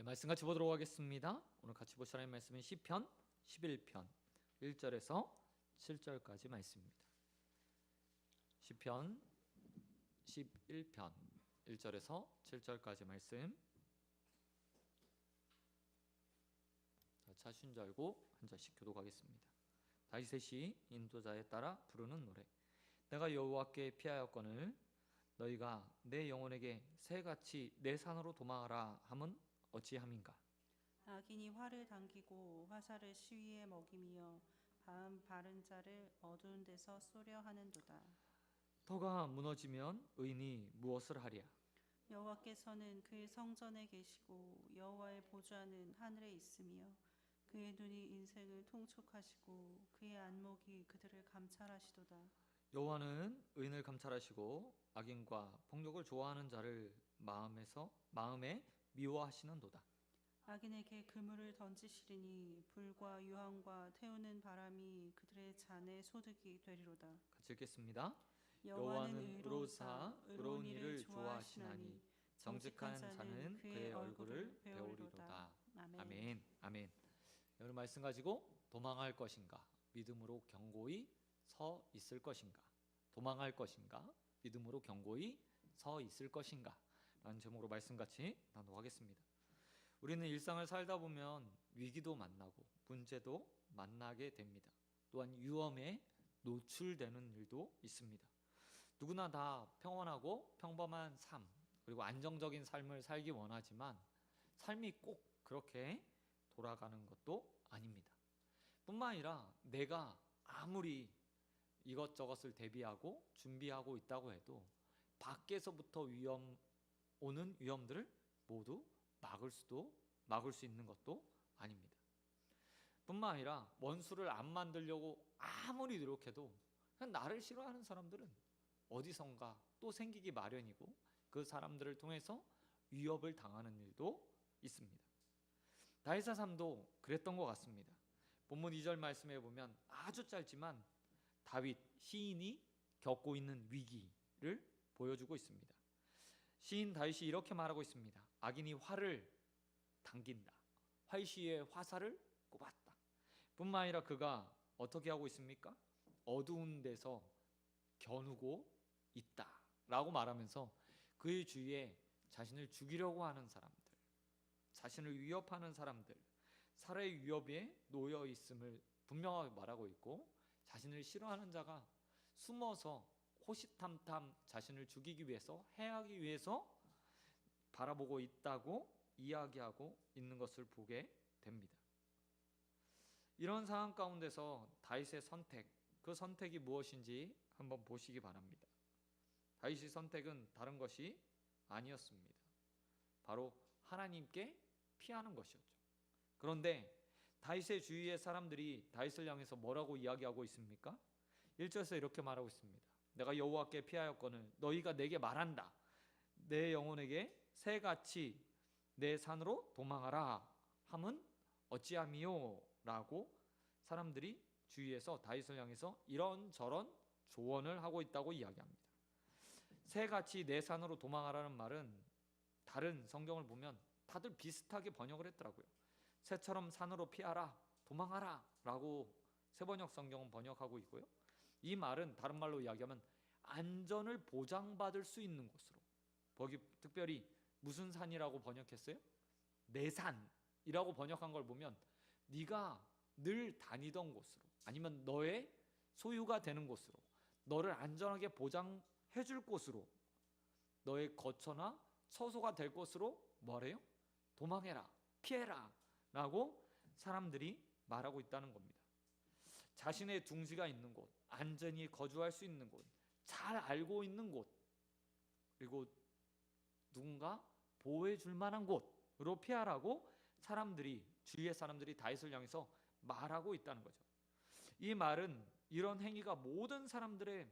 말씀 같이 보도록 하겠습니다. 오늘 같이 보실 하나님의 말씀은 시편 11편 1절에서 7절까지 말씀입니다. 시편 11편 1절에서 7절까지 말씀. 찾으신 줄 알고 한 절씩 교독하겠습니다. 다윗의 인도자에 따라 부르는 노래. 내가 여호와께 피하였거늘 너희가 내 영혼에게 새같이 내 산으로 도망하라 함은 어찌함인가. 악인이 활을 당기고 화살을 시위에 먹이며 바른 자를 어두운 데서 쏘려 하는도다. 터가 무너지면 의인이 무엇을 하랴. 여호와께서는 그의 성전에 계시고 여호와의 보좌는 하늘에 있으며 그의 눈이 인생을 통촉하시고 그의 안목이 그들을 감찰하시도다. 여호와는 의인을 감찰하시고 악인과 폭력을 좋아하는 자를 마음에 미워하시는도다. 악인에게 그물을 던지시리니 불과 유황과 태우는 바람이 그들의 잔에 소득이 되리로다. 같이 읽겠습니다. 여호와는 의로우사 의로운 일을 좋아하시나니 정직한 자는 그의 얼굴을 배우리로다. 아멘. 아멘. 오늘 말씀 가지고 도망할 것인가, 믿음으로 견고히 서 있을 것인가, 도망할 것인가, 믿음으로 견고히 서 있을 것인가 라는 제목으로 말씀 같이 나누겠습니다. 우리는 일상을 살다 보면 위기도 만나고 문제도 만나게 됩니다. 또한 위험에 노출되는 일도 있습니다. 누구나 다 평온하고 평범한 삶, 그리고 안정적인 삶을 살기 원하지만 삶이 꼭 그렇게 돌아가는 것도 아닙니다. 뿐만 아니라 내가 아무리 이것저것을 대비하고 준비하고 있다고 해도 밖에서부터 오는 위험들을 모두 막을 수 있는 것도 아닙니다. 뿐만 아니라 원수를 안 만들려고 아무리 노력해도 그냥 나를 싫어하는 사람들은 어디선가 또 생기기 마련이고 그 사람들을 통해서 위협을 당하는 일도 있습니다. 다윗의 삶도 그랬던 것 같습니다. 본문 2절 말씀에 보면 아주 짧지만 다윗 시인이 겪고 있는 위기를 보여주고 있습니다. 시인 다윗이 이렇게 말하고 있습니다. 악인이 활을 당긴다. 활시에 화살을 꼽았다. 뿐만 아니라 그가 어떻게 하고 있습니까? 어두운 데서 겨누고 있다 라고 말하면서 그의 주위에 자신을 죽이려고 하는 사람들, 자신을 위협하는 사람들, 살해의 위협에 놓여 있음을 분명하게 말하고 있고, 자신을 싫어하는 자가 숨어서 호시탐탐 자신을 죽이기 위해서, 해하기 위해서 바라보고 있다고 이야기하고 있는 것을 보게 됩니다. 이런 상황 가운데서 다윗의 선택, 그 선택이 무엇인지 한번 보시기 바랍니다. 다윗의 선택은 다른 것이 아니었습니다. 바로 하나님께 피하는 것이었죠. 그런데 다윗의 주위의 사람들이 다윗을 향해서 뭐라고 이야기하고 있습니까? 1절에서 이렇게 말하고 있습니다. 내가 여호와께 피하였거늘 너희가 내게 말한다. 내 영혼에게 새같이 내 산으로 도망하라 함은 어찌함이요? 라고 사람들이 주위에서 다윗을 향해서 이런저런 조언을 하고 있다고 이야기합니다. 새같이 내 산으로 도망하라는 말은 다른 성경을 보면 다들 비슷하게 번역을 했더라고요. 새처럼 산으로 피하라, 도망하라 라고 새번역 성경은 번역하고 있고요. 이 말은 다른 말로 이야기하면 안전을 보장받을 수 있는 곳으로, 거기 특별히 무슨 산이라고 번역했어요? 내 산이라고 번역한 걸 보면 네가 늘 다니던 곳으로, 아니면 너의 소유가 되는 곳으로, 너를 안전하게 보장해 줄 곳으로, 너의 거처나 처소가 될 곳으로 뭐래요? 도망해라, 피해라 라고 사람들이 말하고 있다는 겁니다. 자신의 둥지가 있는 곳, 안전히 거주할 수 있는 곳, 잘 알고 있는 곳, 그리고 누군가 보호해 줄 만한 곳으로 피하라고 주위의 사람들이 다윗을 향해서 말하고 있다는 거죠. 이 말은 이런 행위가 모든 사람들의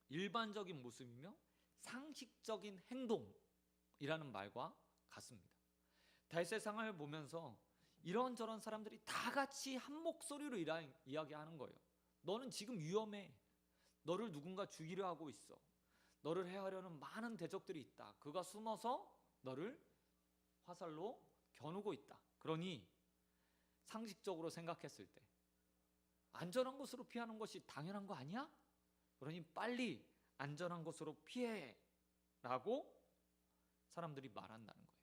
일반적인 모습이며 상식적인 행동이라는 말과 같습니다. 다윗의 상황을 보면서 이런저런 사람들이 다 같이 한 목소리로 이야기하는 거예요. 너는 지금 위험해. 너를 누군가 죽이려 하고 있어. 너를 해하려는 많은 대적들이 있다. 그가 숨어서 너를 화살로 겨누고 있다. 그러니 상식적으로 생각했을 때 안전한 곳으로 피하는 것이 당연한 거 아니야? 그러니 빨리 안전한 곳으로 피해 라고 사람들이 말한다는 거예요.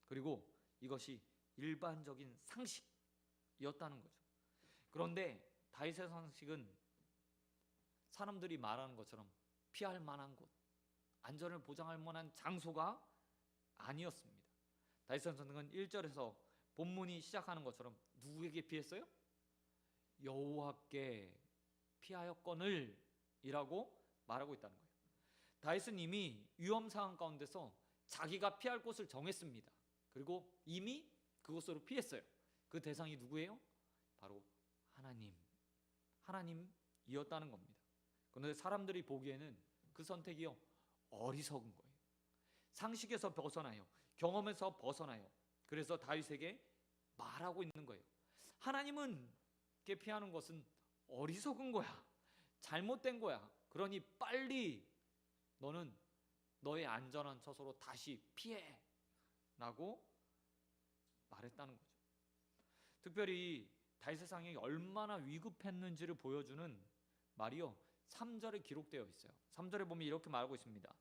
그리고 이것이 일반적인 상식이었다는 거죠. 그런데 다윗의 상식은 사람들이 말하는 것처럼 피할 만한 곳, 안전을 보장할 만한 장소가 아니었습니다. 다윗의 선생은 1절에서 본문이 시작하는 것처럼 누구에게 피했어요? 여호와께 피하였거늘 이라고 말하고 있다는 거예요. 다윗은 이미 위험 상황 가운데서 자기가 피할 곳을 정했습니다. 그리고 이미 그곳으로 피했어요. 그 대상이 누구예요? 바로 하나님이었다는 겁니다. 그런데 사람들이 보기에는 그 선택이요, 어리석은 거예요. 상식에서 벗어나요. 경험에서 벗어나요. 그래서 다윗에게 말하고 있는 거예요. 하나님은 피하는 것은 어리석은 거야. 잘못된 거야. 그러니 빨리 너는 너의 안전한 처소로 다시 피해 라고 말했다는 거죠. 특별히 다윗의 상황이 얼마나 위급했는지를 보여주는 말이요 3절에 기록되어 있어요. 3절에 보면 이렇게 말하고 있습니다.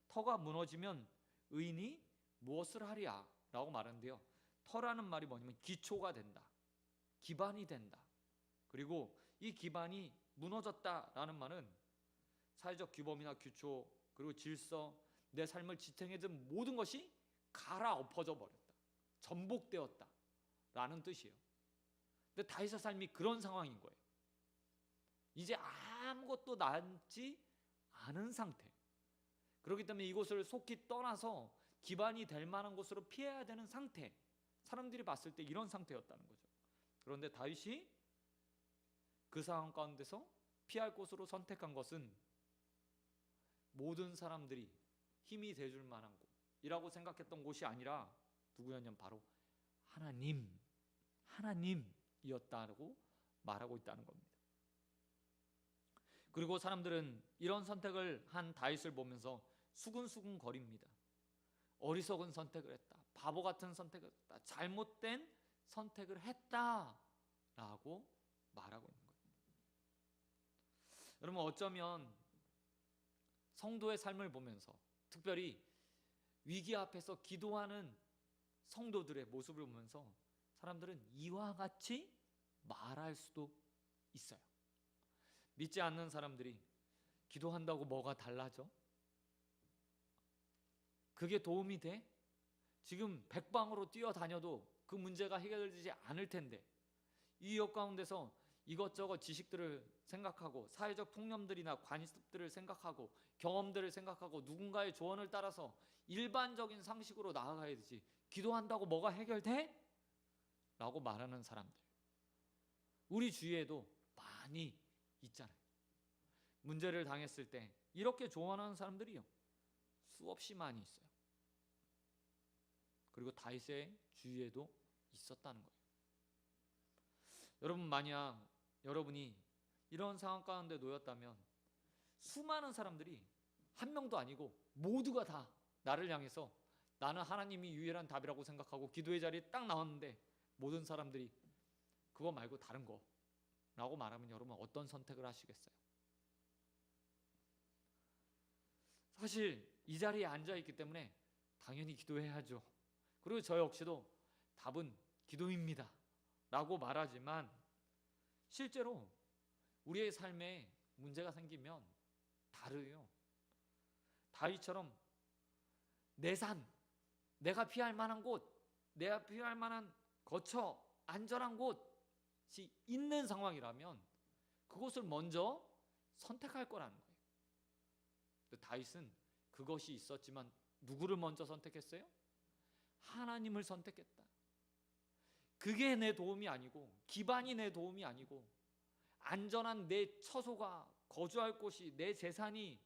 터가 무너지면 의인이 무엇을 하랴 라고 말하는데요, 터라는 말이 뭐냐면 기초가 된다, 기반이 된다. 그리고 이 기반이 무너졌다라는 말은 사회적 규범이나 규초, 그리고 질서, 내 삶을 지탱해준 모든 것이 갈아엎어져 버렸다, 전복되었다 라는 뜻이에요. 근데 다윗의 삶이 그런 상황인 거예요. 이제 아무것도 남지 않은 상태. 그렇기 때문에 이곳을 속히 떠나서 기반이 될 만한 곳으로 피해야 되는 상태. 사람들이 봤을 때 이런 상태였다는 거죠. 그런데 다윗이 그 상황 가운데서 피할 곳으로 선택한 것은 모든 사람들이 힘이 돼줄 만한 곳이라고 생각했던 곳이 아니라 누구였냐면 바로 하나님이었다고 말하고 있다는 겁니다. 그리고 사람들은 이런 선택을 한 다윗을 보면서 수근수근 거립니다. 어리석은 선택을 했다, 바보 같은 선택을 했다, 잘못된 선택을 했다라고 말하고 있는 거예요. 여러분, 어쩌면 성도의 삶을 보면서, 특별히 위기 앞에서 기도하는 성도들의 모습을 보면서 사람들은 이와 같이 말할 수도 있어요. 믿지 않는 사람들이 기도한다고 뭐가 달라져? 그게 도움이 돼? 지금 백방으로 뛰어다녀도 그 문제가 해결되지 않을 텐데, 이 역 가운데서 이것저것 지식들을 생각하고 사회적 통념들이나 관습들을 생각하고 경험들을 생각하고 누군가의 조언을 따라서 일반적인 상식으로 나아가야 되지, 기도한다고 뭐가 해결돼? 라고 말하는 사람들 우리 주위에도 많이 있잖아요. 문제를 당했을 때 이렇게 조언하는 사람들이요 수없이 많이 있어요. 그리고 다윗의 주위에도 있었다는 거예요. 여러분, 만약 여러분이 이런 상황 가운데 놓였다면 수많은 사람들이 한 명도 아니고 모두가 다 나를 향해서 나는 하나님이 유일한 답이라고 생각하고 기도의 자리에 딱 나왔는데 모든 사람들이 그거 말고 다른 거라고 말하면 여러분 어떤 선택을 하시겠어요? 사실 이 자리에 앉아있기 때문에 당연히 기도해야죠. 그리고 저 역시도 답은 기도입니다 라고 말하지만 실제로 우리의 삶에 문제가 생기면 다르요. 다윗처럼 내 산, 내가 피할 만한 곳, 내가 피할 만한 거처, 안전한 곳이 있는 상황이라면 그곳을 먼저 선택할 거라는 거예요. 다윗은 그것이 있었지만 누구를 먼저 선택했어요? 하나님을 선택했다. 그게 내 도움이 아니고, 기반이 내 도움이 아니고, 안전한 내 처소가, 거주할 곳이, 내 재산이,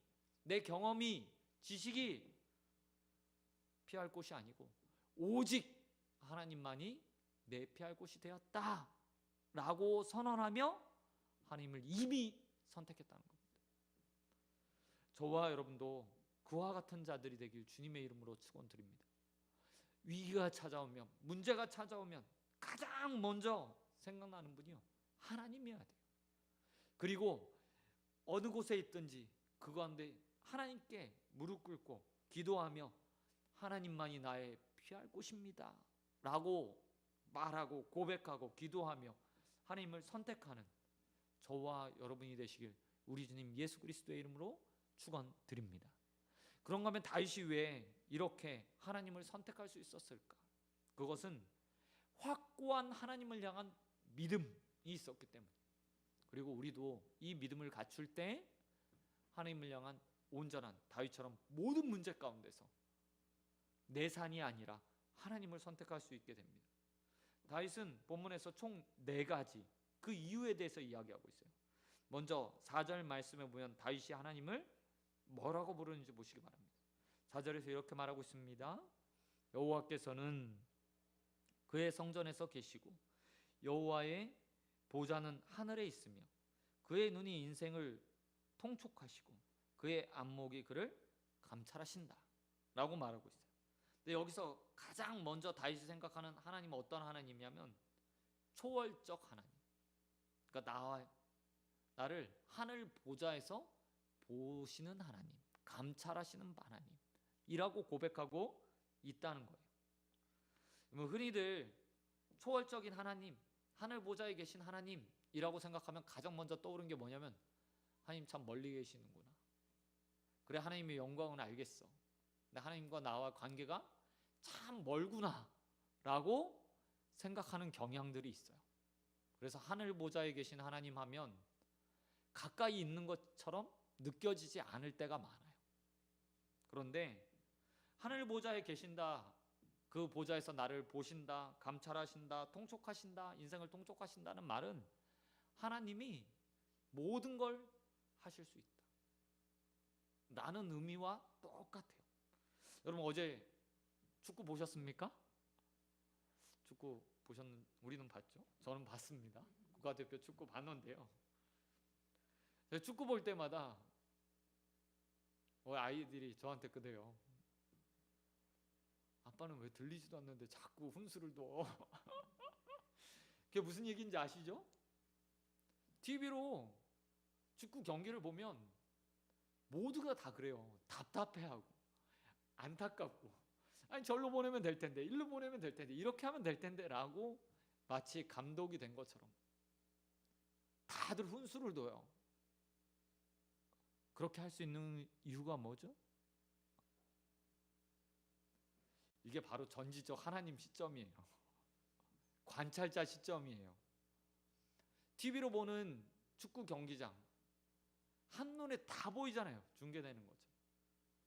내 경험이, 지식이 피할 곳이 아니고 오직 하나님만이 내 피할 곳이 되었다 라고 선언하며 하나님을 이미 선택했다는 겁니다. 저와 여러분도 그와 같은 자들이 되길 주님의 이름으로 축원드립니다. 위기가 찾아오면, 문제가 찾아오면 가장 먼저 생각나는 분이요, 하나님이어야 돼요. 그리고 어느 곳에 있든지 그 가운데 하나님께 무릎 꿇고 기도하며 하나님만이 나의 피할 곳입니다 라고 말하고 고백하고 기도하며 하나님을 선택하는 저와 여러분이 되시길 우리 주님 예수 그리스도의 이름으로 축원드립니다. 그런가 하면 다윗이 왜 이렇게 하나님을 선택할 수 있었을까? 그것은 확고한 하나님을 향한 믿음이 있었기 때문에, 그리고 우리도 이 믿음을 갖출 때 하나님을 향한 온전한 다윗처럼 모든 문제 가운데서 내 산이 아니라 하나님을 선택할 수 있게 됩니다. 다윗은 본문에서 총 4가지 그 이유에 대해서 이야기하고 있어요. 먼저 4절 말씀에 보면 다윗이 하나님을 뭐라고 부르는지 보시기 바랍니다. 4절에서 이렇게 말하고 있습니다. 여호와께서는 그의 성전에서 계시고 여호와의 보좌는 하늘에 있으며 그의 눈이 인생을 통촉하시고 그의 안목이 그를 감찰하신다 라고 말하고 있어요. 근데 여기서 가장 먼저 다윗이 생각하는 하나님은 어떤 하나님이냐면 초월적 하나님, 그러니까 나를 하늘 보좌에서 보시는 하나님, 감찰하시는 하나님이라고 고백하고 있다는 거예요. 흔히들 초월적인 하나님, 하늘 보좌에 계신 하나님이라고 생각하면 가장 먼저 떠오르는 게 뭐냐면 하나님 참 멀리 계시는구나, 그래 하나님의 영광은 알겠어, 근데 하나님과 나와 관계가 참 멀구나 라고 생각하는 경향들이 있어요. 그래서 하늘 보좌에 계신 하나님 하면 가까이 있는 것처럼 느껴지지 않을 때가 많아요. 그런데 하늘 보좌에 계신다, 그 보좌에서 나를 보신다, 감찰하신다, 통촉하신다, 인생을 통촉하신다는 말은 하나님이 모든 걸 하실 수 있다 라는 의미와 똑같아요. 여러분 어제 축구 보셨습니까? 축구 우리는 봤죠? 저는 봤습니다. 국가대표 축구 봤는데요, 축구 볼 때마다 아이들이 저한테 그래요. 아빠는 왜 들리지도 않는데 자꾸 훈수를 둬. 그게 무슨 얘기인지 아시죠? TV로 축구 경기를 보면 모두가 다 그래요. 답답해하고 안타깝고, 아니 절로 보내면 될 텐데, 일로 보내면 될 텐데, 이렇게 하면 될 텐데 라고 마치 감독이 된 것처럼 다들 훈수를 둬요. 그렇게 할 수 있는 이유가 뭐죠? 이게 바로 전지적 하나님 시점이에요. 관찰자 시점이에요. TV로 보는 축구 경기장 한눈에 다 보이잖아요. 중계되는 거죠.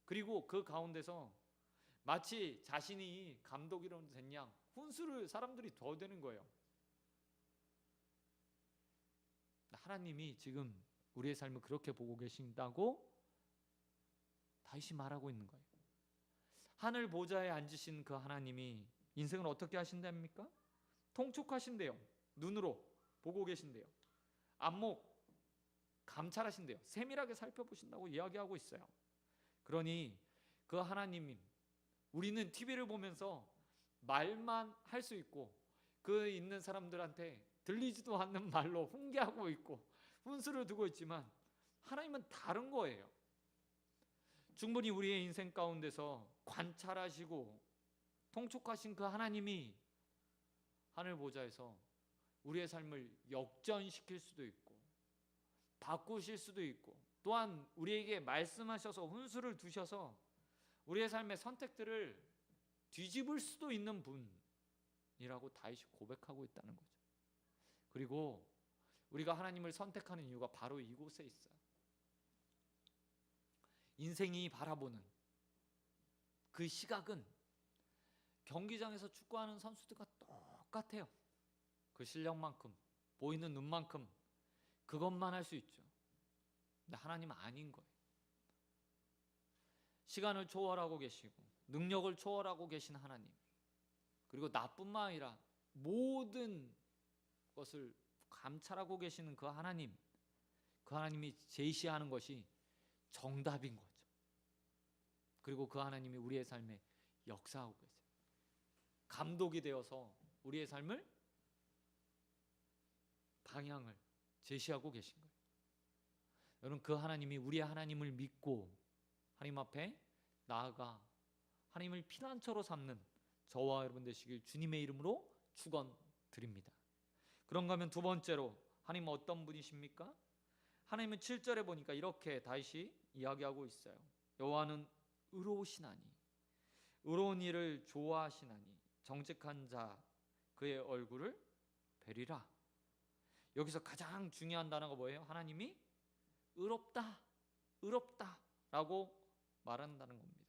그리고 그 가운데서 마치 자신이 감독이라도 된 양 훈수를 사람들이 더 되는 거예요. 하나님이 지금 우리의 삶을 그렇게 보고 계신다고 다윗이 말하고 있는 거예요. 하늘 보좌에 앉으신 그 하나님이 인생을 어떻게 하신답니까? 통촉하신대요. 눈으로 보고 계신대요. 안목 감찰하신대요. 세밀하게 살펴보신다고 이야기하고 있어요. 그러니 그 하나님이 우리는 TV를 보면서 말만 할 수 있고 그 있는 사람들한테 들리지도 않는 말로 훈계하고 있고 훈수를 두고 있지만 하나님은 다른 거예요. 충분히 우리의 인생 가운데서 관찰하시고 통촉하신 그 하나님이 하늘 보좌에서 우리의 삶을 역전시킬 수도 있고 바꾸실 수도 있고, 또한 우리에게 말씀하셔서 훈수를 두셔서 우리의 삶의 선택들을 뒤집을 수도 있는 분이라고 다윗이 고백하고 있다는 거죠. 그리고 우리가 하나님을 선택하는 이유가 바로 이곳에 있어요. 인생이 바라보는 그 시각은 경기장에서 축구하는 선수들과 똑같아요. 그 실력만큼, 보이는 눈만큼 그것만 할 수 있죠. 근데 하나님은 아닌 거예요. 시간을 초월하고 계시고 능력을 초월하고 계신 하나님, 그리고 나뿐만 아니라 모든 것을 감찰하고 계시는 그 하나님, 그 하나님이 제시하는 것이 정답인 거죠. 그리고 그 하나님이 우리의 삶에 역사하고 계세요. 감독이 되어서 우리의 삶을 방향을 제시하고 계신 거예요. 여러분, 그 하나님이 우리의 하나님을 믿고 하나님 앞에 나아가 하나님을 피난처로 삼는 저와 여러분 되시길 주님의 이름으로 축원드립니다. 그런가 하면 두 번째로 하나님은 어떤 분이십니까? 하나님은 7절에 보니까 이렇게 다시 이야기하고 있어요. 여호와는 의로우시나니 의로운 일을 좋아하시나니 정직한 자 그의 얼굴을 뵈리라. 여기서 가장 중요한 단어가 뭐예요? 하나님이 의롭다, 의롭다라고 말한다는 겁니다.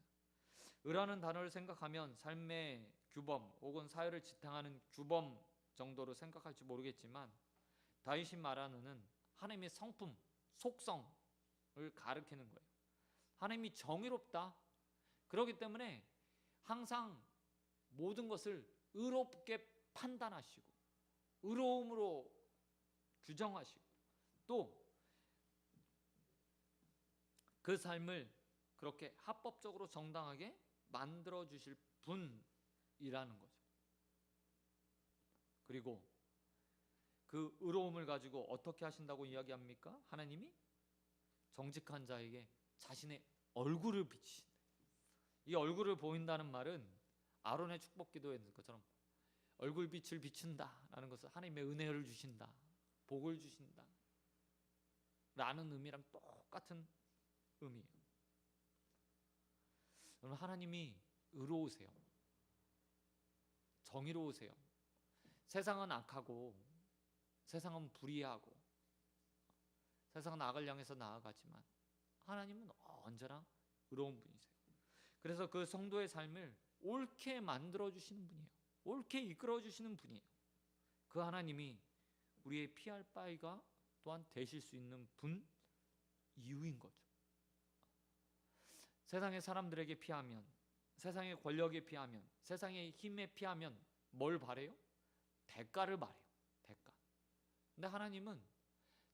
의라는 단어를 생각하면 삶의 규범 혹은 사회를 지탱하는 규범 정도로 생각할지 모르겠지만 다윗이 말하는 하나님의 성품, 속성을 가리키는 거예요. 하나님이 정의롭다. 그렇기 때문에 항상 모든 것을 의롭게 판단하시고 의로움으로 규정하시고 또 그 삶을 그렇게 합법적으로 정당하게 만들어 주실 분이라는 거죠. 그리고 그 의로움을 가지고 어떻게 하신다고 이야기합니까? 하나님이 정직한 자에게 자신의 얼굴을 비치신다. 이 얼굴을 보인다는 말은 아론의 축복 기도에 있는 것처럼 얼굴빛을 비춘다라는 것은 하나님의 은혜를 주신다, 복을 주신다 라는 의미랑 똑같은 의미예요. 여러분, 하나님이 의로우세요. 정의로우세요. 세상은 악하고 세상은 불의하고 세상은 악을 향해서 나아가지만 하나님은 언제나 의로운 분이세요. 그래서 그 성도의 삶을 옳게 만들어주시는 분이에요. 옳게 이끌어주시는 분이에요. 그 하나님이 우리의 피할 바위가 또한 되실 수 있는 분 이유인 거죠. 세상의 사람들에게 피하면, 세상의 권력에 피하면, 세상의 힘에 피하면 뭘 바래요? 대가를 바래요. 대가. 근데 하나님은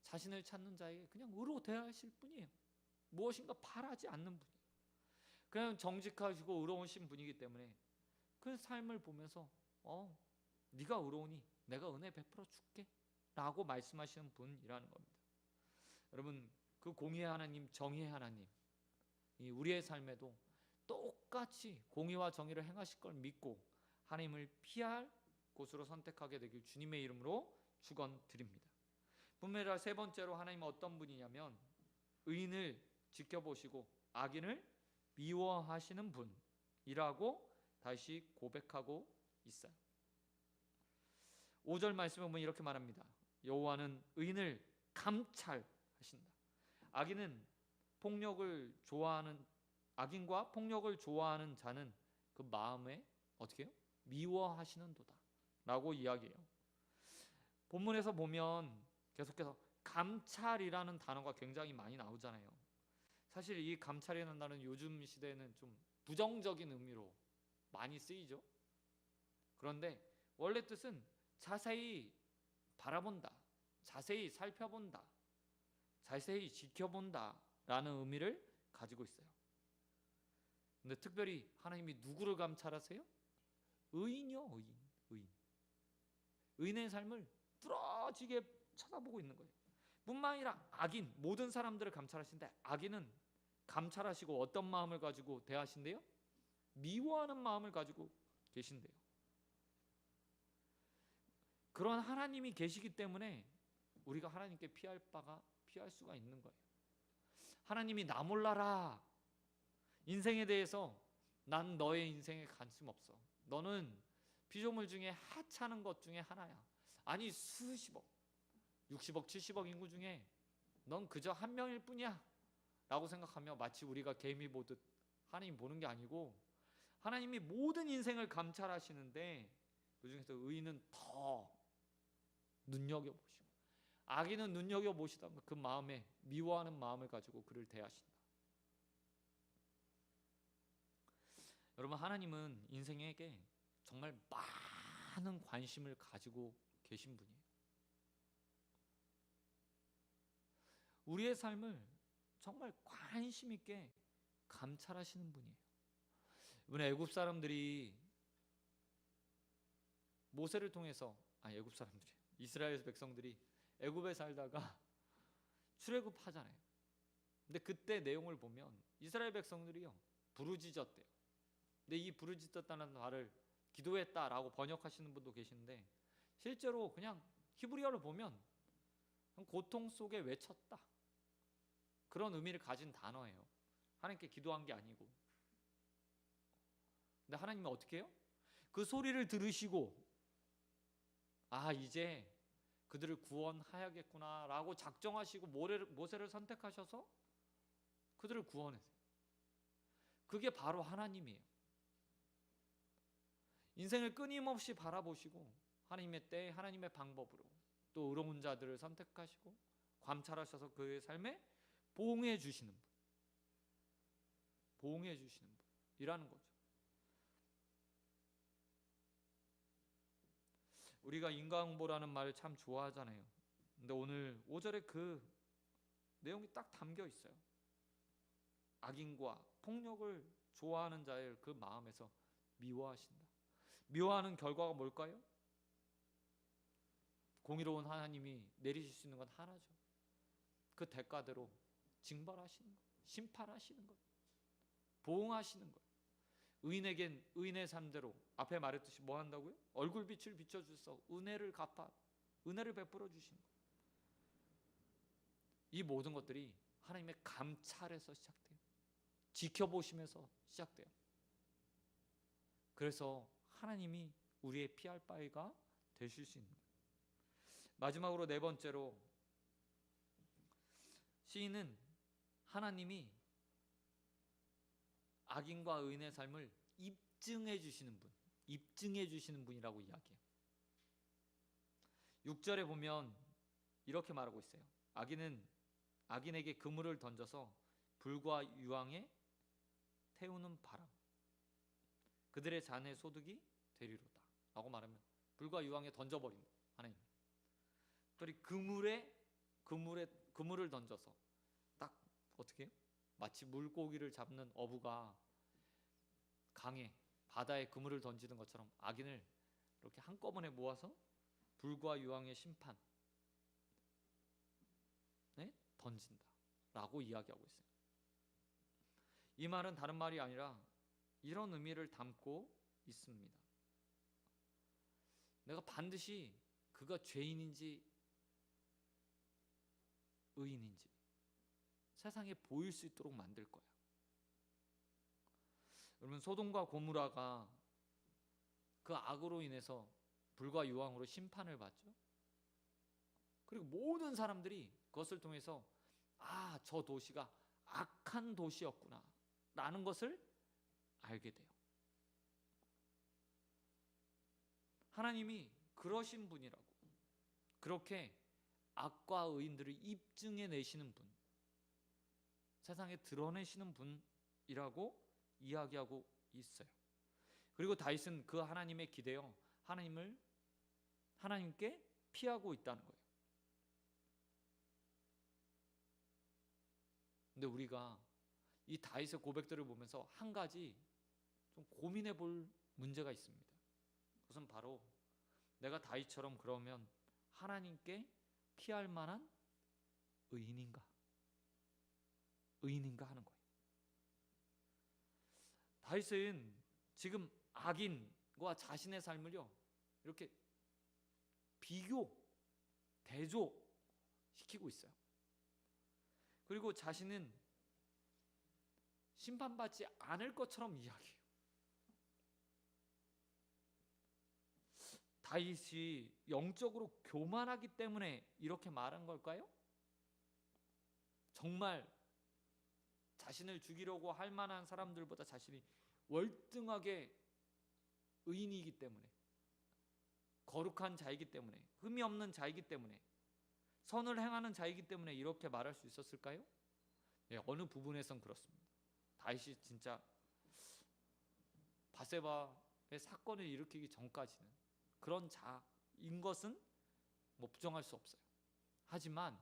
자신을 찾는 자에게 그냥 의로 대하실 뿐이에요. 무엇인가 바라지 않는 분이에요. 그냥 정직하시고 의로우신 분이기 때문에 그 삶을 보면서 네가 의로우니 내가 은혜 베풀어 줄게 라고 말씀하시는 분이라는 겁니다. 여러분, 그 공의의 하나님, 정의의 하나님 이 우리의 삶에도 똑같이 공의와 정의를 행하실 걸 믿고 하나님을 피할 곳으로 선택하게 되길 주님의 이름으로 축원드립니다. 뿐만 아니라 세 번째로 하나님은 어떤 분이냐면 의인을 지켜보시고 악인을 미워하시는 분이라고 다시 고백하고 있어요. 5절 말씀에 보면 이렇게 말합니다. 여호와는 의인을 감찰하신다. 악인과 폭력을 좋아하는 자는 그 마음에 어떻게 해요? 미워하시는도다 라고 이야기해요. 본문에서 보면 계속해서 감찰이라는 단어가 굉장히 많이 나오잖아요. 사실 이 감찰이라는 단어는 요즘 시대에는 좀 부정적인 의미로 많이 쓰이죠. 그런데 원래 뜻은 자세히 바라본다, 자세히 살펴본다, 자세히 지켜본다 라는 의미를 가지고 있어요. 근데 특별히 하나님이 누구를 감찰하세요? 의인이요. 의인. 의인의 삶을 뚫어지게 쳐다보고 있는 거예요. 뿐만 아니라 악인, 모든 사람들을 감찰하시는데 악인은 감찰하시고 어떤 마음을 가지고 대하신대요? 미워하는 마음을 가지고 계신대요. 그런 하나님이 계시기 때문에 우리가 하나님께 피할 수가 있는 거예요. 하나님이 나 몰라라. 인생에 대해서 난 너의 인생에 관심 없어. 너는 피조물 중에 하찮은 것 중에 하나야. 아니 수십억, 60억, 70억 인구 중에 넌 그저 한 명일 뿐이야 라고 생각하며 마치 우리가 개미 보듯 하나님 보는 게 아니고 하나님이 모든 인생을 감찰하시는데 그중에서 의인은 더 눈여겨보시고 악인은 눈여겨보시다가 그 마음에 미워하는 마음을 가지고 그를 대하신다. 여러분, 하나님은 인생에게 정말 많은 관심을 가지고 계신 분이에요. 우리의 삶을 정말 관심 있게 감찰하시는 분이에요. 이번에 애굽 사람들이 모세를 통해서 애굽 사람들이 이스라엘 백성들이 애굽에 살다가 출애굽하잖아요. 근데 그때 내용을 보면 이스라엘 백성들이요 부르짖었대요. 근데 이 부르짖었다는 말을 기도했다라고 번역하시는 분도 계시는데 실제로 그냥 히브리어를 보면 고통 속에 외쳤다 그런 의미를 가진 단어예요. 하나님께 기도한 게 아니고. 근데 하나님이 어떻게 해요? 그 소리를 들으시고 이제 그들을 구원하야겠구나 라고 작정하시고 모세를 선택하셔서 그들을 구원했어요. 그게 바로 하나님이에요. 인생을 끊임없이 바라보시고 하나님의 때 하나님의 방법으로 또 의로운 자들을 선택하시고 감찰하셔서 그의 삶에 보응해 주시는 분, 보응해 주시는 분이라는 거죠. 우리가 인과응보라는 말을 참 좋아하잖아요. 근데 오늘 5절에 그 내용이 딱 담겨 있어요. 악인과 폭력을 좋아하는 자의 그 마음에서 미워하신다. 미워하는 결과가 뭘까요? 공의로운 하나님이 내리실 수 있는 건 하나죠. 그 대가대로 징벌하시는 것, 심판하시는 것, 보응하시는 것. 의인에겐 의인의 삶대로 앞에 말했듯이 뭐 한다고요? 얼굴빛을 비춰주셔서 은혜를 베풀어 주시는 것. 이 모든 것들이 하나님의 감찰에서 시작돼요. 지켜보시면서 시작돼요. 그래서 하나님이 우리의 피할 바위가 되실 수 있는 거예요. 마지막으로 네 번째로 시인은 하나님이 악인과 의인의 삶을 입증해 주시는 분, 입증해 주시는 분이라고 이야기해요. 6절에 보면 이렇게 말하고 있어요. 악인에게 그물을 던져서 불과 유황에 태우는 바람, 그들의 잔의 소득이 되리로다 라고 말하면 불과 유황에 던져버린다 하나님. 또 그물을 던져서 딱 어떻게 해요? 마치 물고기를 잡는 어부가 강에 바다에 그물을 던지는 것처럼 악인을 이렇게 한꺼번에 모아서 불과 유황의 심판에 던진다라고 이야기하고 있어요. 이 말은 다른 말이 아니라 이런 의미를 담고 있습니다. 내가 반드시 그가 죄인인지 의인인지 세상에 보일 수 있도록 만들 거야. 여러분, 소돔과 고모라가 그 악으로 인해서 불과 유황으로 심판을 받죠. 그리고 모든 사람들이 그것을 통해서 저 도시가 악한 도시였구나 라는 것을 알게 돼요. 하나님이 그러신 분이라고, 그렇게 악과 의인들을 입증해 내시는 분, 세상에 드러내시는 분이라고 이야기하고 있어요. 그리고 다윗은 그 하나님에 기대어 하나님께 피하고 있다는 거예요. 근데 우리가 이 다윗의 고백들을 보면서 한 가지 좀 고민해 볼 문제가 있습니다. 그것은 바로 내가 다윗처럼 그러면 하나님께 피할 만한 의인인가 하는 거예요. 다윗은 지금 악인과 자신의 삶을요 이렇게 대조시키고 있어요. 그리고 자신은 심판받지 않을 것처럼 이야기해요. 다윗이 영적으로 교만하기 때문에 이렇게 말한 걸까요? 정말 자신을 죽이려고 할 만한 사람들보다 자신이 월등하게 의인이기 때문에, 거룩한 자이기 때문에, 흠이 없는 자이기 때문에, 선을 행하는 자이기 때문에 이렇게 말할 수 있었을까요? 네, 어느 부분에선 그렇습니다. 다윗이 진짜 밧세바의 사건을 일으키기 전까지는 그런 자인 것은 부정할 수 없어요. 하지만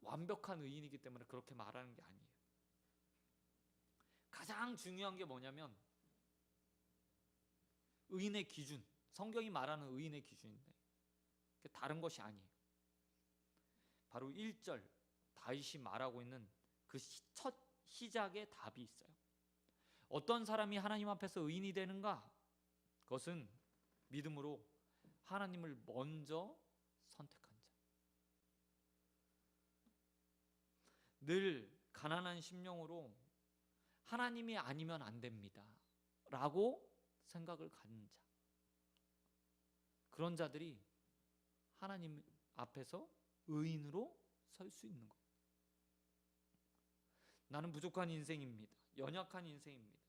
완벽한 의인이기 때문에 그렇게 말하는 게 아니에요. 가장 중요한 게 뭐냐면 의인의 기준, 성경이 말하는 의인의 기준인데 다른 것이 아니에요. 바로 1절 다윗이 말하고 있는 그 첫 시작의 답이 있어요. 어떤 사람이 하나님 앞에서 의인이 되는가? 그것은 믿음으로 하나님을 먼저 선택한 자. 늘 가난한 심령으로 하나님이 아니면 안 됩니다 라고 생각을 가진 자, 그런 자들이 하나님 앞에서 의인으로 설 수 있는 거예요. 나는 부족한 인생입니다, 연약한 인생입니다,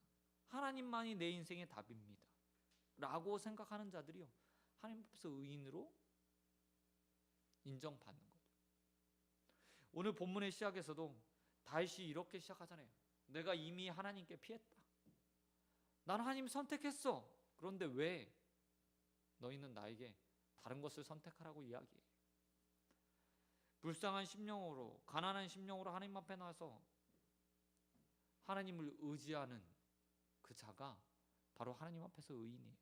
하나님만이 내 인생의 답입니다 라고 생각하는 자들이요, 하나님 앞에서 의인으로 인정받는 거죠. 오늘 본문의 시작에서도 다윗이 이렇게 시작하잖아요. 내가 이미 하나님께 피했다. 나는 하나님 선택했어. 그런데 왜 너희는 나에게 다른 것을 선택하라고 이야기해? 불쌍한 심령으로, 가난한 심령으로 하나님 앞에 나와서 하나님을 의지하는 그 자가 바로 하나님 앞에서 의인이에요.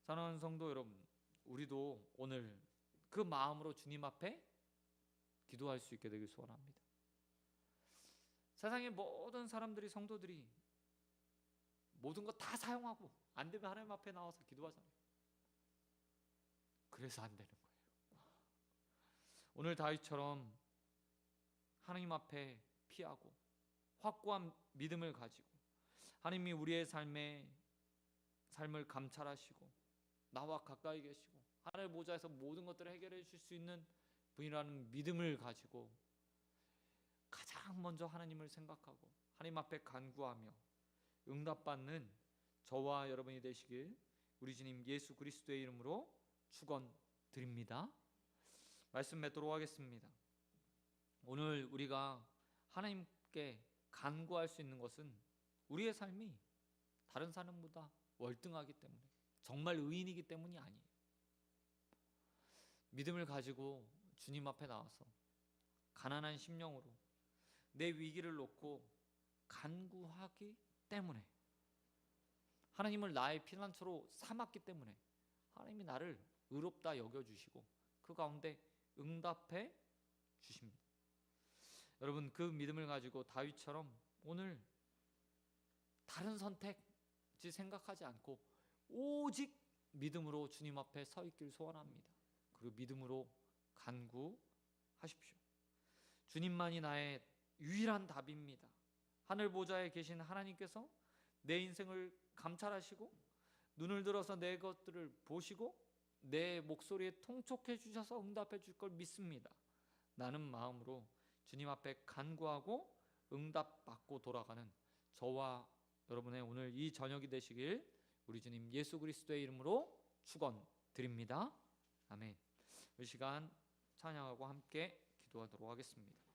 사랑하는 성도 여러분, 우리도 오늘 그 마음으로 주님 앞에 기도할 수 있게 되길 소원합니다. 세상의 모든 사람들이, 성도들이 모든 거 다 사용하고 안 되면 하나님 앞에 나와서 기도하잖아요. 그래서 안 되는 거예요. 오늘 다윗처럼 하나님 앞에 피하고 확고한 믿음을 가지고 하나님이 우리의 삶을 감찰하시고 나와 가까이 계시고 하늘의 보좌에서 모든 것들을 해결해 주실 수 있는 분이라는 믿음을 가지고 가장 먼저 하나님을 생각하고 하나님 앞에 간구하며 응답받는 저와 여러분이 되시길 우리 주님 예수 그리스도의 이름으로 축원드립니다. 말씀 맺도록 하겠습니다. 오늘 우리가 하나님께 간구할 수 있는 것은 우리의 삶이 다른 사람보다 월등하기 때문에, 정말 의인이기 때문이 아니에요. 믿음을 가지고 주님 앞에 나와서 가난한 심령으로 내 위기를 놓고 간구하기 때문에, 하나님을 나의 피난처로 삼았기 때문에 하나님이 나를 의롭다 여겨주시고 그 가운데 응답해 주십니다. 여러분, 그 믿음을 가지고 다윗처럼 오늘 다른 선택지 생각하지 않고 오직 믿음으로 주님 앞에 서 있길 소원합니다. 그리고 믿음으로 간구하십시오. 주님만이 나의 유일한 답입니다. 하늘 보좌에 계신 하나님께서 내 인생을 감찰하시고 눈을 들어서 내 것들을 보시고 내 목소리에 통촉해 주셔서 응답해 줄 걸 믿습니다. 나는 마음으로 주님 앞에 간구하고 응답받고 돌아가는 저와 여러분의 오늘 이 저녁이 되시길 우리 주님 예수 그리스도의 이름으로 축원드립니다. 아멘. 이 시간 찬양하고 함께 기도하도록 하겠습니다.